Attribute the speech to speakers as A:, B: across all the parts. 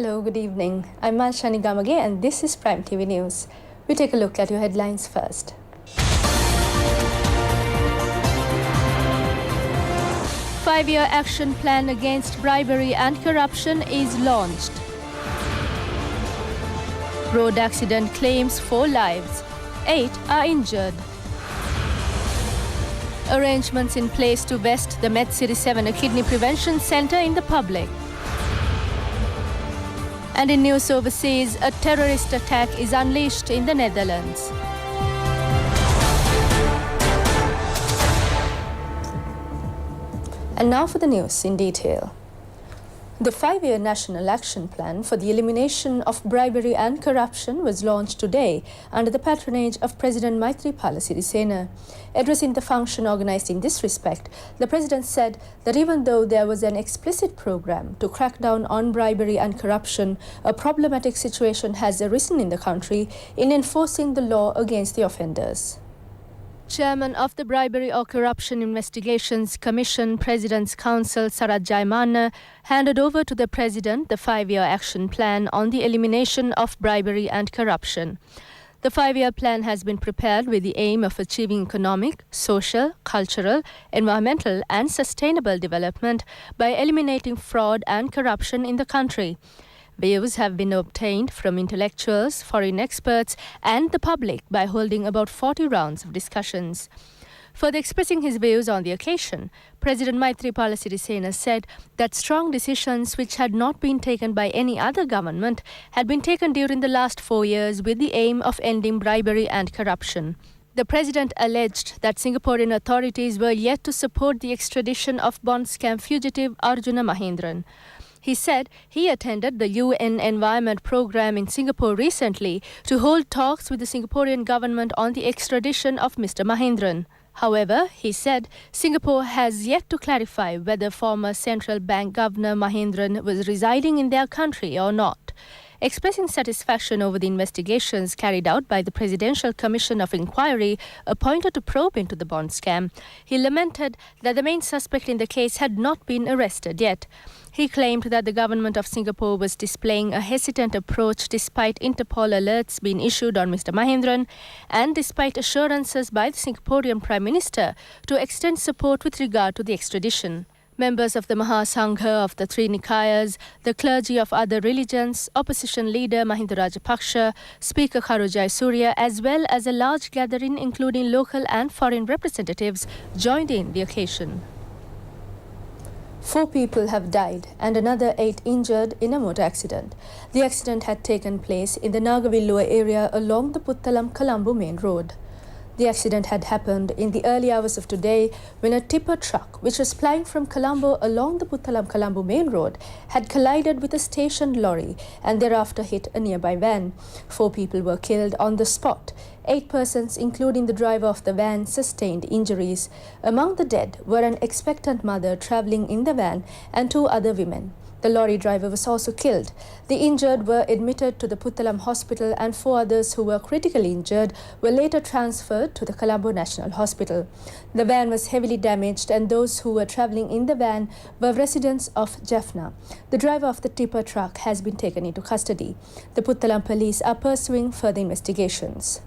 A: Hello, good evening. I'm Malshani Gamage and this is Prime TV News. We take a look at your headlines first. Five-year action plan against bribery and corruption is launched. Road accident claims 4 lives. 8 are injured. Arrangements in place to vest the MedCity 7 a kidney prevention centre in the public. And in news overseas, a terrorist attack is unleashed in the Netherlands. And now for the news in detail. The 5-year National Action Plan for the elimination of bribery and corruption was launched today under the patronage of President Maithripala Sirisena. Addressing the function organised in this respect, the President said that even though there was an explicit programme to crack down on bribery and corruption, a problematic situation has arisen in the country in enforcing the law against the offenders. Chairman of the Bribery or Corruption Investigations Commission, President's Counsel Sarat Jaimana, handed over to the President the 5-year action plan on the elimination of bribery and corruption. The 5-year plan has been prepared with the aim of achieving economic, social, cultural, environmental and sustainable development by eliminating fraud and corruption in the country. Views have been obtained from intellectuals, foreign experts and the public by holding about 40 rounds of discussions. Further expressing his views on the occasion, President Maithripala Sirisena said that strong decisions which had not been taken by any other government had been taken during the last 4 years with the aim of ending bribery and corruption. The President alleged that Singaporean authorities were yet to support the extradition of bond scam fugitive Arjuna Mahendran. He said he attended the UN Environment Programme in Singapore recently to hold talks with the Singaporean government on the extradition of Mr. Mahendran. However, he said Singapore has yet to clarify whether former Central Bank Governor Mahendran was residing in their country or not. Expressing satisfaction over the investigations carried out by the Presidential Commission of Inquiry appointed to probe into the bond scam, he lamented that the main suspect in the case had not been arrested yet. He claimed that the government of Singapore was displaying a hesitant approach despite Interpol alerts being issued on Mr. Mahendran and despite assurances by the Singaporean Prime Minister to extend support with regard to the extradition. Members of the Mahasangha of the three Nikayas, the clergy of other religions, opposition leader Mahinda Rajapaksa, Speaker Kharu Jayasuriya, as well as a large gathering including local and foreign representatives joined in the occasion. 4 people have died and another 8 injured in a motor accident. The accident had taken place in the Nagavilluwa area along the Puttalam-Colombo main road. The accident had happened in the early hours of today when a tipper truck, which was plying from Colombo along the Puttalam-Colombo main road, had collided with a stationed lorry and thereafter hit a nearby van. 4 people were killed on the spot. 8 persons, including the driver of the van, sustained injuries. Among the dead were an expectant mother travelling in the van and 2 other women. The lorry driver was also killed. The injured were admitted to the Puttalam Hospital and 4 others who were critically injured were later transferred to the Colombo National Hospital. The van was heavily damaged and those who were travelling in the van were residents of Jaffna. The driver of the tipper truck has been taken into custody. The Puttalam police are pursuing further investigations.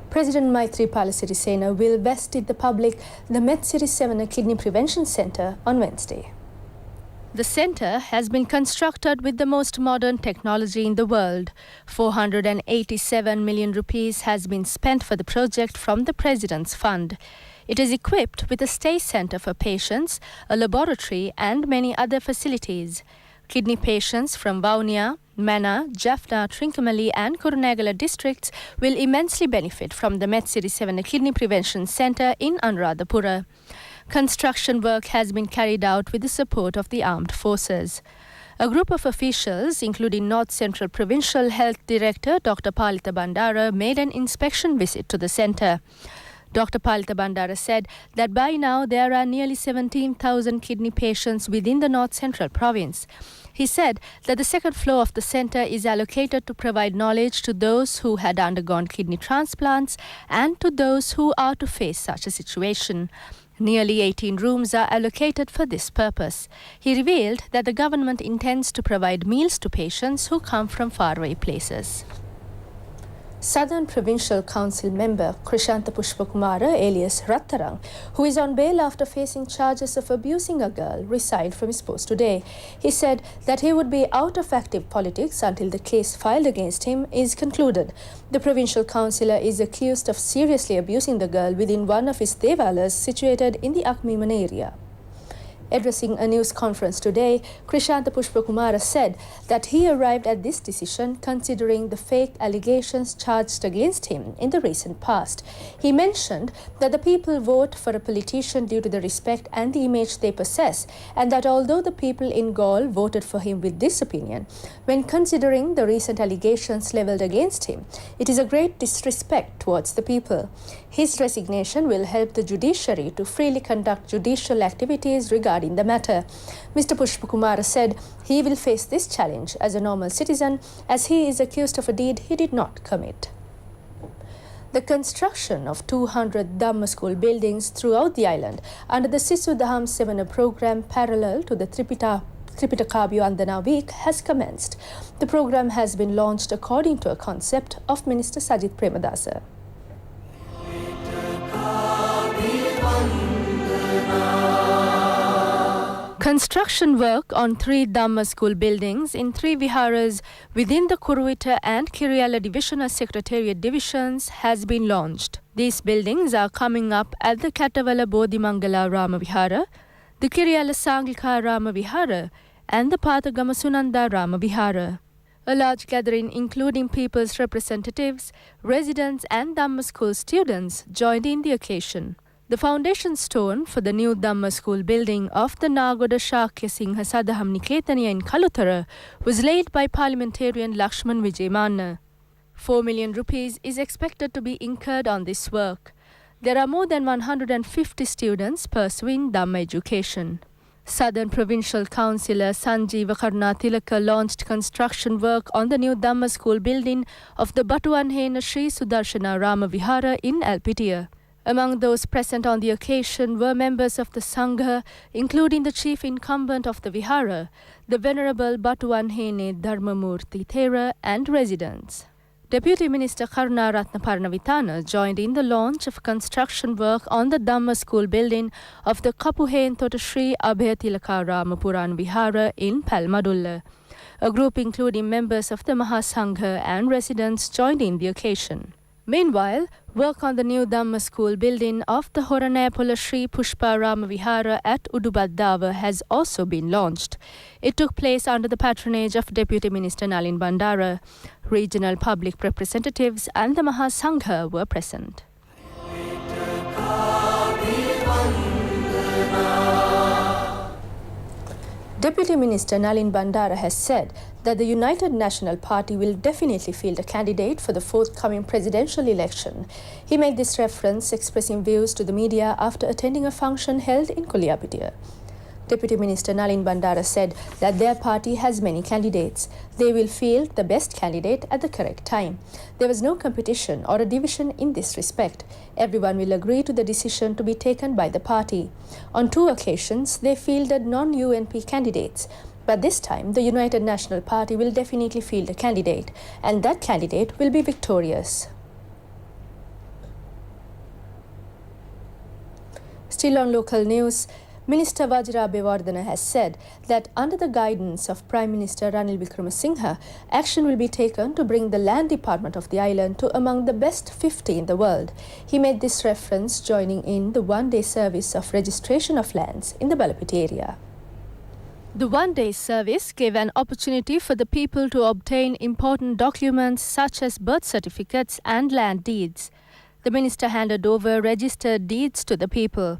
A: President Maithripala Sirisena will vest in the public the MedCity 7 a kidney prevention centre on Wednesday. The centre has been constructed with the most modern technology in the world. 487 million rupees has been spent for the project from the President's fund. It is equipped with a stay centre for patients, a laboratory and many other facilities. Kidney patients from Vaunia, Mannar, Jaffna, Trincomalee and Kurunegala districts will immensely benefit from the MedCity 7 Kidney Prevention Centre in Anuradhapura. Construction work has been carried out with the support of the armed forces. A group of officials, including North Central Provincial Health Director Dr. Palitha Bandara, made an inspection visit to the centre. Dr. Palitha Bandara said that by now there are nearly 17,000 kidney patients within the North Central Province. He said that the second floor of the centre is allocated to provide knowledge to those who had undergone kidney transplants and to those who are to face such a situation. Nearly 18 rooms are allocated for this purpose. He revealed that the government intends to provide meals to patients who come from faraway places. Southern Provincial Council member Krishantha Pushpakumara alias Rattarang, who is on bail after facing charges of abusing a girl, resigned from his post today. He said that he would be out of active politics until the case filed against him is concluded. The provincial councillor is accused of seriously abusing the girl within one of his devalas situated in the Akmiman area. Addressing a news conference today, Krishantha Pushpakumara said that he arrived at this decision considering the fake allegations charged against him in the recent past. He mentioned that the people vote for a politician due to the respect and the image they possess, and that although the people in Gaul voted for him with this opinion, when considering the recent allegations levelled against him, it is a great disrespect towards the people. His resignation will help the judiciary to freely conduct judicial activities regarding the matter. Mr. Pushpakumara said he will face this challenge as a normal citizen, as he is accused of a deed he did not commit. The construction of 200 Dhamma school buildings throughout the island under the Sisu Daham Sevana program parallel to the Tripitakaabhu Andana Week has commenced. The program has been launched according to a concept of Minister Sajith Premadasa. Construction work on 3 Dhamma school buildings in 3 viharas within the Kuruvita and Kiriala Divisional Secretariat divisions has been launched. These buildings are coming up at the Katavala Bodhimangala Rama Vihara, the Kiriala Sanglika Rama Vihara and the Pathagama Sunanda Rama Vihara. A large gathering including people's representatives, residents and Dhamma school students joined in the occasion. The foundation stone for the new Dhamma school building of the Nagoda Shakya Singha Sadaham Niketaniya in Kalutara was laid by parliamentarian Lakshman Vijayamanna. 4 million rupees is expected to be incurred on this work. There are more than 150 students pursuing Dhamma education. Southern Provincial Councillor Sanjeeva Karnatilaka launched construction work on the new Dhamma school building of the Batuanhena Sri Sudarshana Rama Vihara in Alpitia. Among those present on the occasion were members of the Sangha, including the chief incumbent of the Vihara, the Venerable Batuanhene Dharmamurti Thera, and residents. Deputy Minister Karna Ratna Parnavitana joined in the launch of construction work on the Dhamma school building of the Kapuhen Tota Sri Abhayatilaka Ramapuran Vihara in Palmadulla. A group including members of the Mahasangha and residents joined in the occasion. Meanwhile, work on the new Dhamma school building of the Horanayapula Sri Pushpa Rama Vihara at Udubadava has also been launched. It took place under the patronage of Deputy Minister Nalin Bandara. Regional public representatives and the Mahasangha were present. Deputy Minister Nalin Bandara has said that the United National Party will definitely field a candidate for the forthcoming presidential election. He made this reference expressing views to the media after attending a function held in Kuliapitia. Deputy Minister Nalin Bandara said that their party has many candidates. They will field the best candidate at the correct time. There was no competition or a division in this respect. Everyone will agree to the decision to be taken by the party. On 2 occasions, they fielded non-UNP candidates. But this time, the United National Party will definitely field a candidate, and that candidate will be victorious. Still on local news, Minister Vajra Abeyewardena has said that under the guidance of Prime Minister Ranil Wickremesinghe, action will be taken to bring the land department of the island to among the best 50 in the world. He made this reference joining in the one-day service of registration of lands in the Balapit area. The one-day service gave an opportunity for the people to obtain important documents such as birth certificates and land deeds. The minister handed over registered deeds to the people.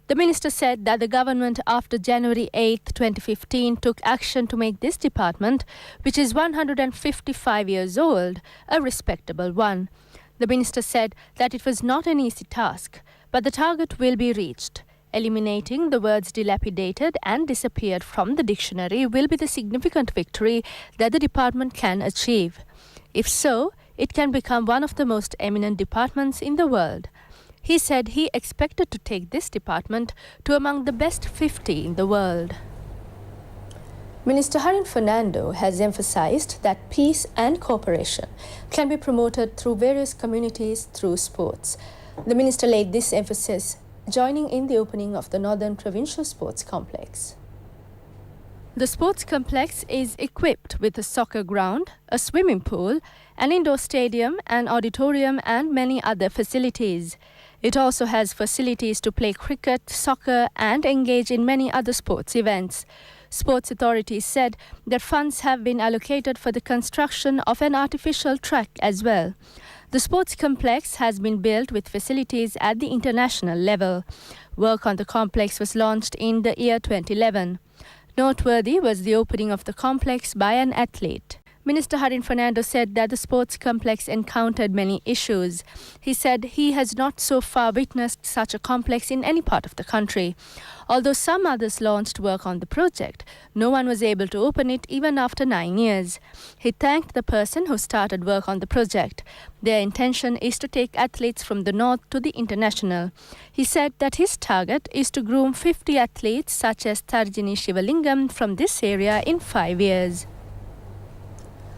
A: The minister said that the government after January 8, 2015 took action to make this department, which is 155 years old, a respectable one. The minister said that it was not an easy task, but the target will be reached. Eliminating the words dilapidated and disappeared from the dictionary will be the significant victory that the department can achieve. If so, it can become one of the most eminent departments in the world. He said he expected to take this department to among the best 50 in the world. Minister Harin Fernando has emphasized that peace and cooperation can be promoted through various communities through sports. The minister laid this emphasis joining in the opening of the Northern Provincial Sports Complex. The sports complex is equipped with a soccer ground, a swimming pool, an indoor stadium, an auditorium and many other facilities. It also has facilities to play cricket, soccer and engage in many other sports events. Sports authorities said that funds have been allocated for the construction of an artificial track as well. The sports complex has been built with facilities at the international level. Work on the complex was launched in the year 2011. Noteworthy was the opening of the complex by an athlete. Minister Harin Fernando said that the sports complex encountered many issues. He said he has not so far witnessed such a complex in any part of the country. Although some others launched work on the project, no one was able to open it even after 9 years. He thanked the person who started work on the project. Their intention is to take athletes from the north to the international. He said that his target is to groom 50 athletes such as Tarjini Shivalingam from this area in 5 years.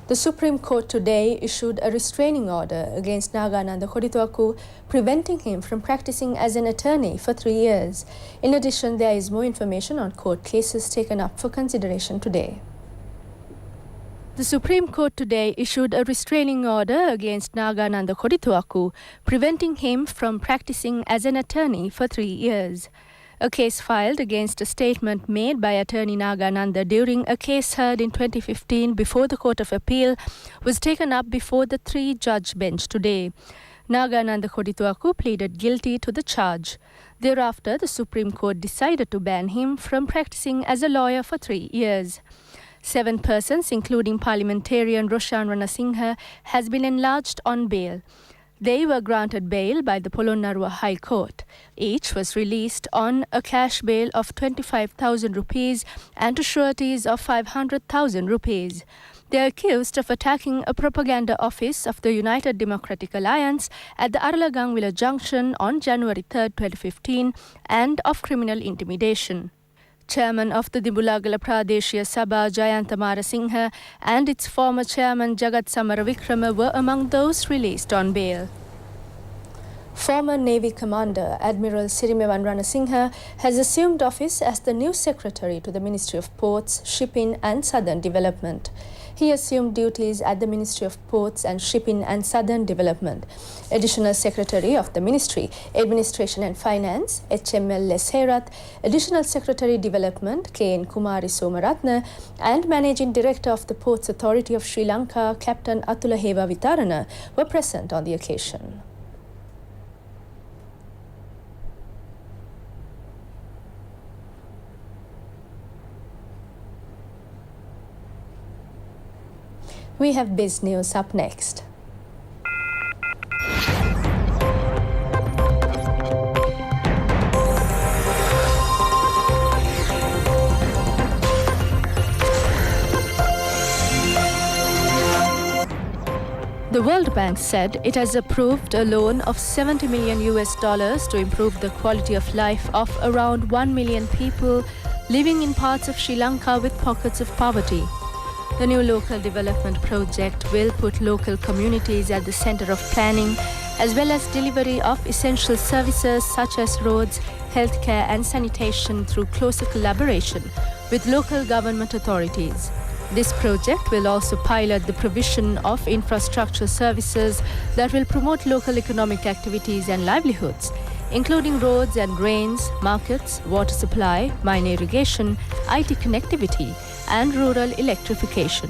A: The Supreme Court today issued a restraining order against Nagananda Kodituaku, preventing him from practicing as an attorney for 3 years. In addition, there is more information on court cases taken up for consideration today. The Supreme Court today issued a restraining order against Nagananda Kodituaku, preventing him from practicing as an attorney for 3 years. A case filed against a statement made by attorney Nagananda during a case heard in 2015 before the Court of Appeal was taken up before the 3-judge bench today. Nagananda Kodituaku pleaded guilty to the charge. Thereafter, the Supreme Court decided to ban him from practicing as a lawyer for 3 years. 7 persons, including parliamentarian Roshan Ranasinghe, has been enlarged on bail. They were granted bail by the Polonnaruwa High Court. Each was released on a cash bail of 25,000 rupees and sureties of 500,000 rupees. They are accused of attacking a propaganda office of the United Democratic Alliance at the Aralagangwila Junction on January 3, 2015 and of criminal intimidation. Chairman of the Dimbulagala Pradeshiya Sabha Jayanta Marasinghe and its former chairman Jagat Samaravikrama were among those released on bail. Former Navy Commander Admiral Sirimevan Ranasinghe has assumed office as the new Secretary to the Ministry of Ports, Shipping and Southern Development. He assumed duties at the Ministry of Ports and Shipping and Southern Development. Additional Secretary of the Ministry, Administration and Finance, HML Lesherat, Additional Secretary Development, KN Kumari Somaratne, and Managing Director of the Ports Authority of Sri Lanka, Captain Atula Heva Vitarana, were present on the occasion. We have Biz News up next. The World Bank said it has approved a loan of $70 million to improve the quality of life of around 1 million people living in parts of Sri Lanka with pockets of poverty. The new local development project will put local communities at the center of planning, as well as delivery of essential services such as roads, healthcare and sanitation through closer collaboration with local government authorities. This project will also pilot the provision of infrastructure services that will promote local economic activities and livelihoods, including roads and drains, markets, water supply, mine irrigation, IT connectivity, and rural electrification.